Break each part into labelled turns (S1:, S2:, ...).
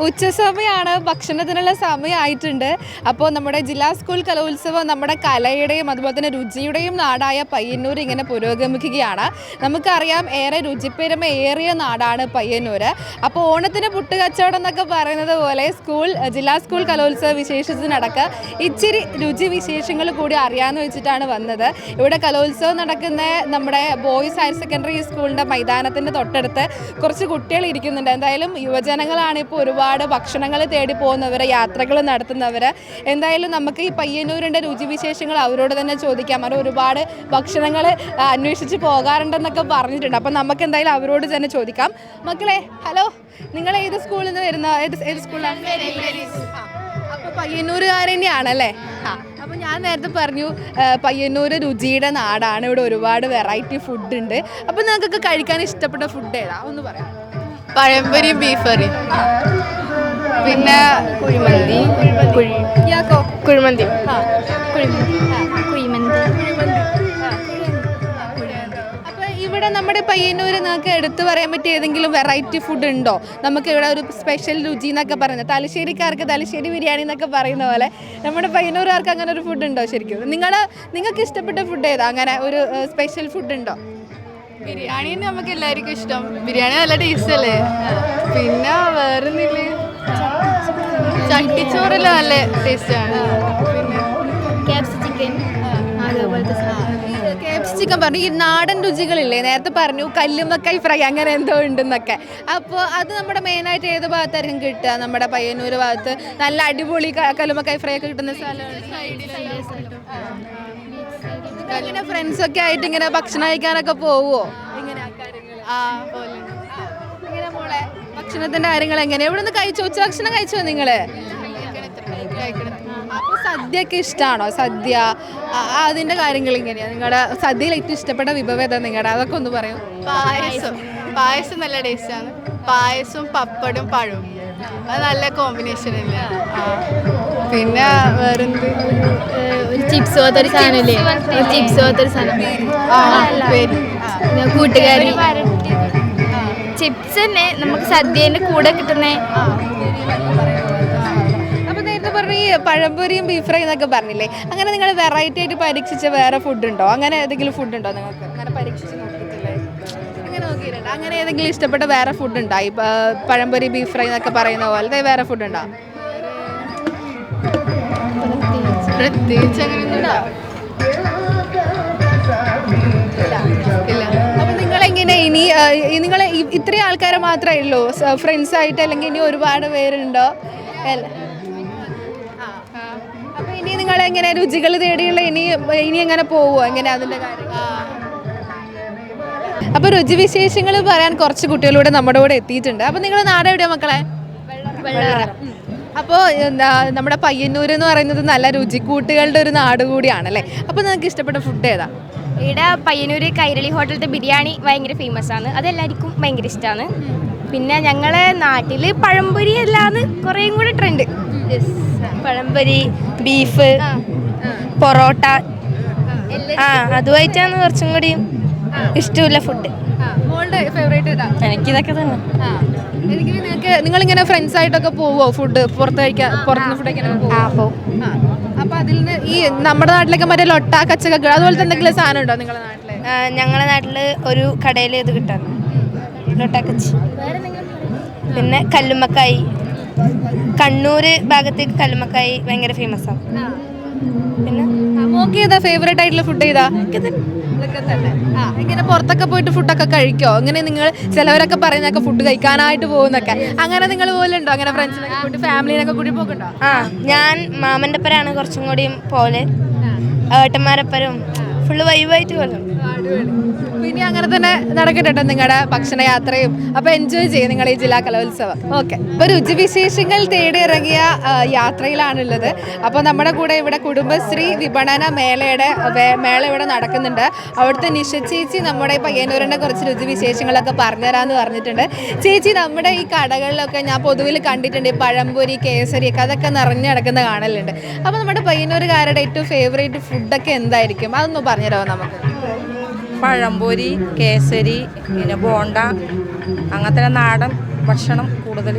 S1: ഉച്ചസമയമാണ്, ഭക്ഷണത്തിനുള്ള സമയമായിട്ടുണ്ട്. അപ്പോൾ നമ്മുടെ ജില്ലാ സ്കൂൾ കലോത്സവം നമ്മുടെ കലയുടെയും അതുപോലെ തന്നെ രുചിയുടെയും നാടായ പയ്യന്നൂർ ഇങ്ങനെ പുരോഗമിക്കുകയാണ്. നമുക്കറിയാം ഏറെ രുചിപ്പെരുമ ഏറിയ നാടാണ് പയ്യന്നൂർ. അപ്പോൾ ഓണത്തിന് പുട്ടുകച്ചവടം എന്നൊക്കെ പറയുന്നത് പോലെ ജില്ലാ സ്കൂൾ കലോത്സവ വിശേഷത്തിനടക്ക് ഇച്ചിരി രുചി വിശേഷങ്ങൾ കൂടി അറിയാമെന്ന് വെച്ചിട്ടാണ് വന്നത്. ഇവിടെ കലോത്സവം നടക്കുന്ന നമ്മുടെ ബോയ്സ് ഹയർ സെക്കൻഡറി സ്കൂളിൻ്റെ മൈതാനത്തിൻ്റെ തൊട്ടടുത്ത് കുറച്ച് കുട്ടികൾ ഇരിക്കുന്നുണ്ട്. എന്തായാലും യുവജനങ്ങളാണ് ഇപ്പോൾ ഒരുപാട് ഭക്ഷണങ്ങൾ തേടി പോകുന്നവർ, യാത്രകൾ നടത്തുന്നവർ. എന്തായാലും നമുക്ക് ഈ പയ്യന്നൂരിൻ്റെ രുചിവിശേഷങ്ങൾ അവരോട് തന്നെ ചോദിക്കാം. അവർ ഒരുപാട് ഭക്ഷണങ്ങൾ അന്വേഷിച്ച് പോകാറുണ്ടെന്നൊക്കെ പറഞ്ഞിട്ടുണ്ട്. അപ്പം നമുക്ക് എന്തായാലും അവരോട് തന്നെ ചോദിക്കാം. മക്കളെ, ഹലോ, നിങ്ങൾ ഏത് സ്കൂളിൽ നിന്ന് വരുന്ന ഏത് സ്കൂളിലാണ്? അപ്പോൾ പയ്യന്നൂരുകാർ തന്നെയാണല്ലേ? അപ്പോൾ ഞാൻ നേരത്തെ പറഞ്ഞു പയ്യന്നൂർ രുചിയുടെ നാടാണ്. ഇവിടെ ഒരുപാട് വെറൈറ്റി ഫുഡ് ഉണ്ട്. അപ്പോൾ നിങ്ങൾക്കൊക്കെ കഴിക്കാൻ ഇഷ്ടപ്പെട്ട ഫുഡ് ഏതാ ഒന്ന് പറയാം?
S2: പഴംപൊരിയും ബീഫ് കറിയും, പിന്നെ കുഴിമന്തി. കുഴിമന്തി.
S1: അപ്പോൾ ഇവിടെ നമ്മുടെ പയ്യന്നൂർ നിങ്ങൾക്ക് എടുത്തു പറയാൻ പറ്റിയ ഏതെങ്കിലും വെറൈറ്റി ഫുഡ് ഉണ്ടോ? നമുക്ക് ഇവിടെ ഒരു സ്പെഷ്യൽ രുചി എന്നൊക്കെ പറയുന്നത്, തലശ്ശേരിക്കാർക്ക് തലശ്ശേരി ബിരിയാണി എന്നൊക്കെ പറയുന്ന പോലെ നമ്മുടെ പയ്യന്നൂരുകാർക്ക് അങ്ങനെ ഒരു ഫുഡ് ഉണ്ടോ? ശരിക്കും നിങ്ങൾക്ക് ഇഷ്ടപ്പെട്ട ഫുഡ് ഏതാ? അങ്ങനെ ഒരു സ്പെഷ്യൽ ഫുഡ് ഉണ്ടോ?
S2: ബിരിയാണി നമുക്ക് എല്ലാവർക്കും ഇഷ്ടം. ബിരിയാണി നല്ല ടേസ്റ്റ് അല്ലേ? പിന്നെ വേറൊന്നില്ലേ, ചട്ടിച്ചോറിൽ നല്ല ടേസ്റ്റാണ്.
S1: ചിക്കൻ പറഞ്ഞു. ഈ നാടൻ രുചികളില്ലേ, നേരത്തെ പറഞ്ഞു കല്ലുമ്മക്കായ് ഫ്രൈ അങ്ങനെ എന്തോ ഉണ്ടെന്നൊക്കെ. അപ്പോൾ അത് നമ്മുടെ മെയിനായിട്ട് ഏത് ഭാഗത്തായിരിക്കും കിട്ടുക? നമ്മുടെ പയ്യന്നൂർ ഭാഗത്ത് നല്ല അടിപൊളി കല്ലുമ്മക്കായ് ഫ്രൈ ഒക്കെ കിട്ടുന്ന സ്ഥലമാണ്. ഇങ്ങനെ ഫ്രണ്ട്സൊക്കെ ആയിട്ട് ഇങ്ങനെ ഭക്ഷണം കഴിക്കാനൊക്കെ പോവുമോ? ഇങ്ങനെ ഇങ്ങനെ മോളെ ഭക്ഷണത്തിന്റെ കാര്യങ്ങൾ എങ്ങനെയാ? ഇവിടെ നിന്ന് കഴിച്ചോ? ഉച്ച ഭക്ഷണം കഴിച്ചോ നിങ്ങള്? അപ്പോൾ സദ്യയൊക്കെ ഇഷ്ടമാണോ? സദ്യ അതിന്റെ കാര്യങ്ങൾ എങ്ങനെയാ? നിങ്ങളുടെ സദ്യയിൽ ഏറ്റവും ഇഷ്ടപ്പെട്ട വിഭവം ഏതാ നിങ്ങളുടെ? അതൊക്കെ ഒന്ന് പറയൂ.
S2: പായസം നല്ല ടേസ്റ്റാണ്. പായസവും പപ്പടും പഴവും അത് നല്ല കോമ്പിനേഷൻ അല്ലേ? പിന്നെ വേറെന്ത്,
S3: ഒരു ചിപ്സ് പോലത്തെ ഒരു സാധനമില്ലേ? ഒരു ചിപ്സ് പോലത്തെ ഒരു സാധനം, കൂട്ടുകാരി ചിപ്സ് തന്നെ നമുക്ക് സദ്യേൻ്റെ കൂടെ കിട്ടുന്നേ.
S1: അപ്പോൾ നേരത്തെ പറഞ്ഞ ഈ പഴംപൊരിയും ബീഫ് ഫ്രൈ എന്നൊക്കെ പറഞ്ഞില്ലേ, അങ്ങനെ നിങ്ങൾ വെറൈറ്റി ആയിട്ട് പരീക്ഷിച്ച വേറെ ഫുഡ് ഉണ്ടോ? അങ്ങനെ ഏതെങ്കിലും ഫുഡ് ഉണ്ടോ നിങ്ങൾക്ക്? അങ്ങനെ പരീക്ഷിച്ച് നോക്കിയിട്ടില്ലേ? അങ്ങനെ നോക്കിയിട്ടുണ്ട്. അങ്ങനെ ഏതെങ്കിലും ഇഷ്ടപ്പെട്ട വേറെ ഫുഡ് ഉണ്ടോ? ഈ പഴംപൊരി ബീഫ് ഫ്രൈ എന്നൊക്കെ പറയുന്ന പോലെ വേറെ ഫുഡ് ഉണ്ടോ?
S2: പ്രത്യേകിച്ച് അങ്ങനെയൊന്നുമില്ല.
S1: അപ്പം നിങ്ങളെങ്ങനെ ഇനി നിങ്ങൾ ഇത്രയും ആൾക്കാരെ മാത്രമേ ഉള്ളൂ ഫ്രണ്ട്സ് ആയിട്ട്, അല്ലെങ്കിൽ ഇനി ഒരുപാട് പേരുണ്ടോ? അപ്പം ഇനി നിങ്ങളെങ്ങനെ രുചികൾ തേടിയുള്ള ഇനി എങ്ങനെ പോവുമോ? എങ്ങനെ അതിൻ്റെ കാര്യം? അപ്പോൾ രുചിവിശേഷങ്ങൾ പറയാൻ കുറച്ച് കുട്ടികളൂടെ നമ്മുടെ കൂടെ എത്തിയിട്ടുണ്ട്. അപ്പം നിങ്ങൾ നാട് എവിടെയാണ് മക്കളെ? അപ്പോൾ നമ്മുടെ പയ്യന്നൂർ എന്ന് പറയുന്നത് നല്ല രുചിക്കൂട്ടുകളുടെ ഒരു നാട് കൂടിയാണല്ലേ. അപ്പോൾ നിങ്ങൾക്ക് ഇഷ്ടപ്പെട്ട ഫുഡ് ഏതാ?
S3: ഇവിടെ പയ്യന്നൂർ കൈരളി ഹോട്ടലിൻ്റെ ബിരിയാണി ഭയങ്കര ഫേമസ് ആണ്. അതെല്ലാവർക്കും ഭയങ്കര ഇഷ്ടമാണ്. പിന്നെ ഞങ്ങളെ നാട്ടിൽ പഴംപൊരി അല്ലാന്ന് കുറേയും കൂടി ട്രെൻഡ്. പഴംപൊരി, ബീഫ്, പൊറോട്ട, അതുമായിട്ടാണ് കുറച്ചും കൂടി ഇഷ്ടമുള്ള ഫുഡ്. എനിക്കിതൊക്കെ തന്നെ.
S1: നിങ്ങളിങ്ങനെ ഫ്രണ്ട്സ് ആയിട്ടൊക്കെ പോവോ? ഫുഡ് പുറത്തുനിന്ന് ഫുഡ് കഴിക്കാൻ പോവും? അപ്പൊ അതിൽ നിന്ന് ഈ നമ്മുടെ നാട്ടിലൊക്കെ മറ്റേ ലൊട്ട, കച്ചക അതുപോലത്തെ എന്തെങ്കിലും സാധനം ഉണ്ടോ നിങ്ങളുടെ നാട്ടില്?
S3: ഞങ്ങളുടെ നാട്ടിൽ ഒരു കടയിൽ ഇത് കിട്ടാൻ ലൊട്ടാക്കച്ചി. പിന്നെ കല്ലുമ്മക്കായി, കണ്ണൂർ ഭാഗത്തേക്ക് കല്ലുമ്മക്കായി ഭയങ്കര ഫേമസ് ആണ്. പിന്നെ
S1: മോക്ക് ഏതാ ഫേവറേറ്റ് ആയിട്ടുള്ള ഫുഡ് ഏതാ? ഇതൊക്കെ തന്നെ. ഇങ്ങനെ പുറത്തൊക്കെ പോയിട്ട് ഫുഡൊക്കെ കഴിക്കോ? അങ്ങനെ നിങ്ങൾ ചിലവരൊക്കെ പറയുന്നൊക്കെ ഫുഡ് കഴിക്കാനായിട്ട് പോകുന്നൊക്കെ, അങ്ങനെ നിങ്ങൾ പോലുണ്ടോ? അങ്ങനെ ഫ്രണ്ട്സിനൊക്കെ കൂട്ടി ഫാമിലിനൊക്കെ കൂടി പോകണ്ടോ?
S3: ഞാൻ മാമൻ്റെ ഒപ്പരാണ് കുറച്ചും കൂടിയും പോലെ, ഏട്ടന്മാരൊപ്പരും ഫുള്ള് വൈബായിട്ട് പോലെ.
S1: പിന്നെ അങ്ങനെ തന്നെ നടക്കട്ടെ നിങ്ങളുടെ ഭക്ഷണയാത്രയും. അപ്പോൾ എൻജോയ് ചെയ്യും നിങ്ങൾ ഈ ജില്ലാ കലോത്സവം. ഓക്കെ. ഇപ്പോൾ രുചിവിശേഷങ്ങൾ തേടിയിറങ്ങിയ യാത്രയിലാണുള്ളത്. അപ്പോൾ നമ്മുടെ കൂടെ ഇവിടെ കുടുംബശ്രീ വിപണന മേള ഇവിടെ നടക്കുന്നുണ്ട്. അവിടുത്തെ നിഷ ചേച്ചി നമ്മുടെ പയ്യന്നൂരിൻ്റെ കുറച്ച് രുചിവിശേഷങ്ങളൊക്കെ പറഞ്ഞുതരാമെന്ന് പറഞ്ഞിട്ടുണ്ട്. ചേച്ചി, നമ്മുടെ ഈ കടകളിലൊക്കെ ഞാൻ പൊതുവിൽ കണ്ടിട്ടുണ്ട് ഈ പഴംപൊരി, കേസരിയൊക്കെ അതൊക്കെ നിറഞ്ഞു കിടക്കുന്ന കാണലുണ്ട്. അപ്പോൾ നമ്മുടെ പയ്യന്നൂരുകാരുടെ ഏറ്റവും ഫേവറേറ്റ് ഫുഡൊക്കെ എന്തായിരിക്കും? അതൊന്ന് പറഞ്ഞുതരാമോ നമുക്ക്?
S4: പഴംപൊരി, കേസരി, പിന്നെ ബോണ്ട, അങ്ങനത്തെ നാടൻ ഭക്ഷണം കൂടുതൽ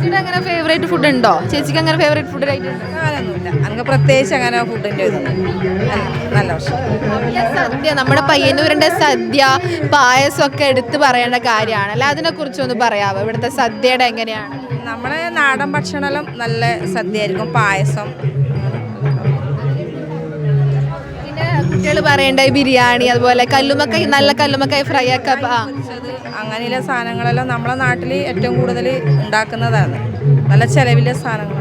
S1: ചേച്ചിയുടെ അങ്ങനെ ഫേവറേറ്റ് ഫുഡ് ഉണ്ടോ? ചേച്ചിക്ക് അങ്ങനെ ഫേവറേറ്റ് ഫുഡ് ആയിട്ടുണ്ട്?
S4: അങ്ങനൊന്നുമില്ല, അങ്ങനെ പ്രത്യേകിച്ച് അങ്ങനെ ഫുഡിൻ്റെ ഇതൊന്നും നല്ല ഭക്ഷണം.
S1: സദ്യ, നമ്മുടെ പയ്യന്നൂരിന്റെ സദ്യ പായസമൊക്കെ എടുത്ത് പറയേണ്ട കാര്യമാണ് അല്ല, അതിനെ കുറിച്ചൊന്ന് പറയാമോ? ഇവിടുത്തെ സദ്യയുടെ എങ്ങനെയാണ്?
S4: നമ്മുടെ നാടൻ ഭക്ഷണമെല്ലാം നല്ല സദ്യയായിരിക്കും, പായസം.
S1: പിന്നെ കുട്ടികൾ പറയേണ്ട ബിരിയാണി, അതുപോലെ കല്ലുമക്കായ്, നല്ല കല്ലുമക്കായ് ഫ്രൈ ഒക്കെ
S4: അങ്ങനെയുള്ള സാധനങ്ങളെല്ലാം നമ്മളെ നാട്ടിൽ ഏറ്റവും കൂടുതൽ ഉണ്ടാക്കുന്നതാണ്, നല്ല ചിലവിലെ സാധനങ്ങൾ.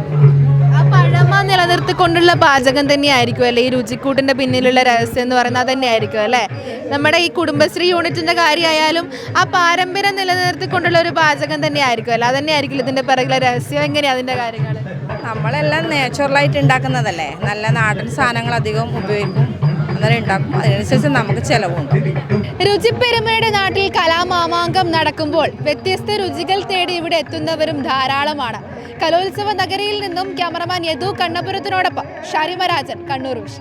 S1: ആ പഴമ നിലനിർത്തിക്കൊണ്ടുള്ള പാചകം തന്നെയായിരിക്കും അല്ലേ ഈ രുചിക്കൂട്ടിന്റെ പിന്നിലുള്ള രഹസ്യം എന്ന് പറയുന്നത്? അത് തന്നെയായിരിക്കും അല്ലേ? നമ്മുടെ ഈ കുടുംബശ്രീ യൂണിറ്റിന്റെ കാര്യമായാലും ആ പാരമ്പര്യം നിലനിർത്തിക്കൊണ്ടുള്ള ഒരു പാചകം തന്നെയായിരിക്കും അല്ലേ? അത് തന്നെയായിരിക്കും ഇതിന്റെ പിറകിലെ രഹസ്യം. എങ്ങനെയാണ് അതിന്റെ കാര്യങ്ങൾ?
S4: നമ്മളെല്ലാം നാച്ചുറലായിട്ട് ഉണ്ടാക്കുന്നതല്ലേ, നല്ല നാടൻ സാധനങ്ങൾ അധികം ഉപയോഗിക്കും, അന്നേരം ഉണ്ടാക്കും, അതിനനുസരിച്ച് നമുക്ക് ചിലവുണ്ട്.
S1: രുചിപ്പെരുമയുടെ നാട്ടിൽ കലാമാമാങ്കം നടക്കുമ്പോൾ വ്യത്യസ്ത രുചികൾ തേടി ഇവിടെ എത്തുന്നവരും ധാരാളമാണ്. കലോത്സവ നഗരിയിൽ നിന്നും ക്യാമറമാൻ യദു കണ്ണപുരത്തിനോടൊപ്പം ഷാരിമ രാജൻ, കണ്ണൂർ വിഷൻ.